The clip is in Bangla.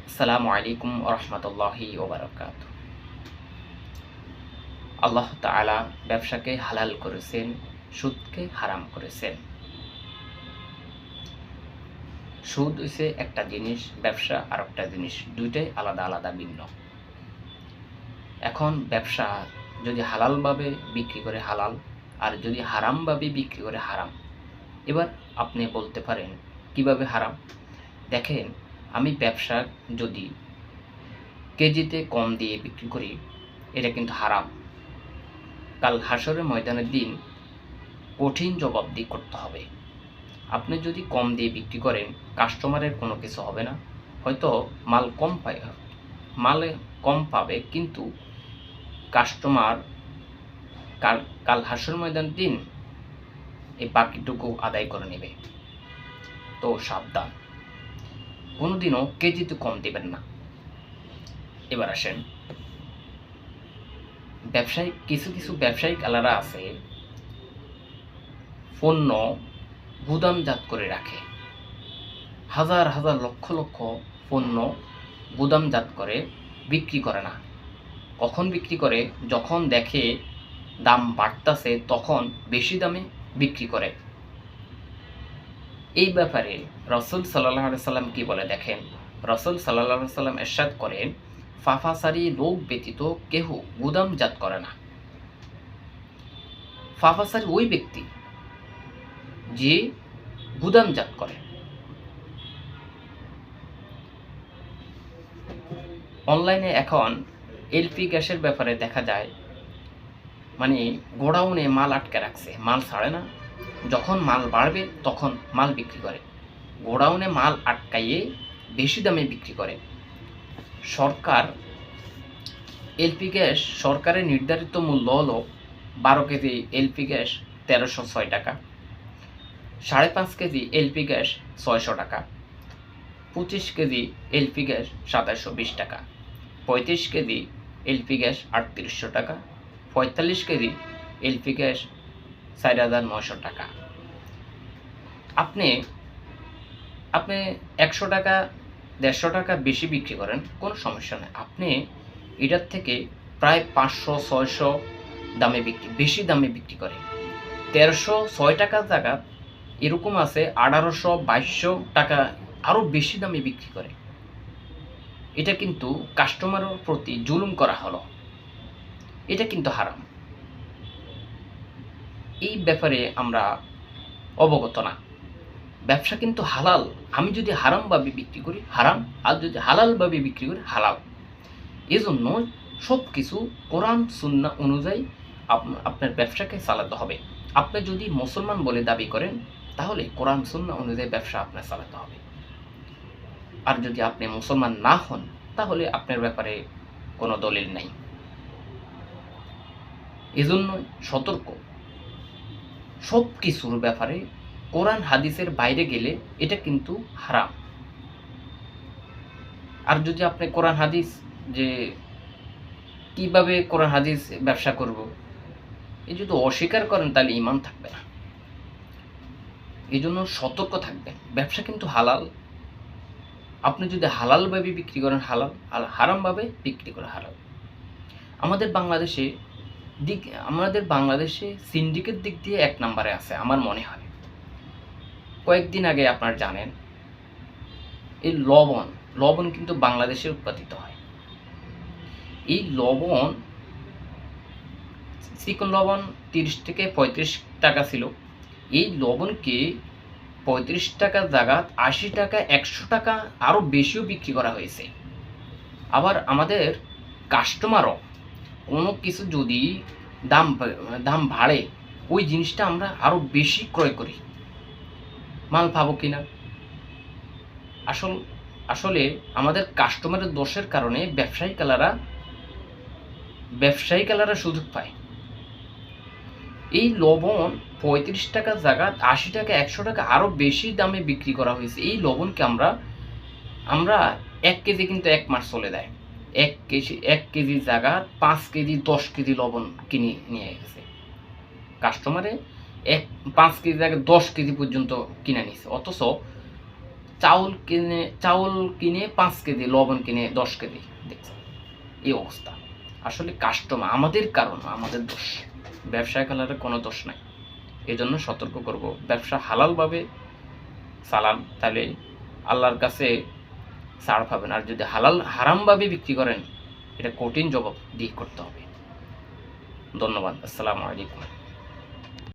আসসালামু আলাইকুম ওরহমতুল্লাহি ওবারাকাত। আল্লাহ তাআলা ব্যবসাকে হালাল করেছেন, সুদকে হারাম করেছেন। সুদ হইছে একটা জিনিস, ব্যবসা আর একটা জিনিস, দুইটাই আলাদা আলাদা ভিন্ন। এখন ব্যবসা যদি হালালভাবে বিক্রি করে হালাল, আর যদি হারামভাবে বিক্রি করে হারাম। এবার আপনি বলতে পারেন কিভাবে হারাম? দেখেন, আমি ব্যবসা যদি কেজিতে কম দিয়ে বিক্রি করি, এটা কিন্তু হারাম। কাল হাসরের ময়দানের দিন কঠিন জবাবদিহি করতে হবে। আপনি যদি কম দিয়ে বিক্রি করেন, কাস্টমারের কোনো কিছু হবে না, হয়তো মালে কম পাবে, কিন্তু কাস্টমার কাল কাল হাসরের ময়দানের দিন এই বাকিটুকু আদায় করে নেবে। তো সাবধান, কোনোদিনও কেজিতে কম দেবেন না। এবার আসেন, কিছু কিছু ব্যবসায়িক আলাদা আছে, পণ্য গুদামজাত করে রাখে, হাজার হাজার লক্ষ লক্ষ পণ্য গুদামজাত করে বিক্রি করে না। কখন বিক্রি করে? যখন দেখে দাম বাড়তাছে তখন বেশি দামে বিক্রি করে। এই ব্যাপারে রাসূল সাল্লাল্লাহু আলাইহি সাল্লাম কি বলে দেখেন। রাসূল সাল্লাল্লাহু আলাইহি সাল্লাম ইরশাদ করেন, ফাফাসারি লোক ব্যতীত কেহ গুদামজাত করে না। ফাফাসারি ওই ব্যক্তি যে গুদামজাত করে। অনলাইনে এখন এলপি গ্যাসের ব্যাপারে দেখা যায়, মানে গোডাউনে মাল আটকে রাখছে, মাল ছাড়ে না, যখন মাল বাড়বে তখন মাল বিক্রি করে। গোডাউনে মাল আটকাইয়ে বেশি দামে বিক্রি করে। সরকারের নির্ধারিত মূল্য হলো 12 কেজি এলপি গ্যাস 1306 টাকা, 5.5 কেজি এলপি গ্যাস 600 টাকা, 25 কেজি এলপি গ্যাস 2720 টাকা, 35 কেজি এলপি গ্যাস 3800 টাকা, 45 কেজি এলপি গ্যাস 4900 টাকা। আপনি আপনি 100 টাকা 150 টাকা বেশি বিক্রি করেন, কোনো সমস্যা নেই। আপনি এটার থেকে প্রায় 500-600 বেশি দামে বিক্রি করে। 1306 টাকার জায়গা এরকম আছে 1800-2200 টাকা আরও বেশি দামে বিক্রি করে। এটা কিন্তু কাস্টমারের প্রতি জুলুম করা হলো, এটা কিন্তু হারাম। এই ব্যাপারে আমরা অবগত না। ব্যবসা কিন্তু হালাল। আমি যদি হারামভাবে বিক্রি করি হারাম, আর যদি হালালভাবে বিক্রি করি হালাল। এজন্য সব কিছু কোরআন সুন্নাহ অনুযায়ী আপনার ব্যবসাকে চালাতে হবে। আপনি যদি মুসলমান বলে দাবি করেন, তাহলে কোরআন সুন্নাহ অনুযায়ী ব্যবসা আপনার চালাতে হবে। আর যদি আপনি মুসলমান না হন, তাহলে আপনার ব্যাপারে কোনো দলিল নাই। এজন্য সতর্ক, সব কিছুর ব্যাপারে কোরআন হাদিসের বাইরে গেলে এটা কিন্তু হারাম। আর যদি আপনি কোরআন হাদিস, যে কিভাবে কোরআন হাদিস ব্যবসা করব, এই যদি অস্বীকার করেন তাহলে ঈমান থাকবে না। এই জন্য সতর্ক থাকবেন। ব্যবসা কিন্তু হালাল। আপনি যদি হালালভাবে বিক্রি করেন হালাল, আর হারামভাবে বিক্রি করে হারাম। আমাদের বাংলাদেশে সিন্ডিকেট দিক দিয়ে 1 নম্বরে আছে আমার মনে হয়। কয়েকদিন আগে আপনারা জানেন, এই লবণ কিন্তু বাংলাদেশে উৎপাদিত হয়। এই চিকন লবণ 30 থেকে 35 টাকা ছিল। এই লবণকে 35 টাকার জায়গা 80 টাকা, 100 টাকা আরও বেশিও বিক্রি করা হয়েছে। আবার আমাদের কাস্টমারও কোনো কিছু যদি দাম বাড়ে, ওই জিনিসটা আমরা আরও বেশি ক্রয় করি। মাল পাবো কিনা? আসলে আমাদের কাস্টমারের দোষের কারণে ব্যবসায়িকালারা সুযোগ পায়। এই লবণ 35 টাকার জায়গা 80 টাকা, 100 টাকা আরও বেশি দামে বিক্রি করা হয়েছে। এই লবণকে আমরা 1 কেজি কিন্তু 1 মাস চলে দেয়। 1 কেজির জায়গা 5 কেজি 10 কেজি লবণ কিনে নিয়ে গেছে কাস্টমারে। 5 কেজি জায়গায় 10 কেজি পর্যন্ত কিনে নিছে। অথচ চাউল কিনে 5 কেজি, লবণ কিনে 10 কেজি, দেখছেন এই অবস্থা। আসলে কাস্টমার আমাদের কারণ, আমাদের দোষ, ব্যবসায়ীদের কোনো দোষ নাই। এজন্য সতর্ক করব, ব্যবসা হালালভাবে চালান, তাহলে আল্লাহর কাছে ছাড় পাবেন। আর যদি হারামভাবে বিক্রি করেন, এটা কঠিন জবাব দিয়ে করতে হবে। ধন্যবাদ। আসসালামু আলাইকুম।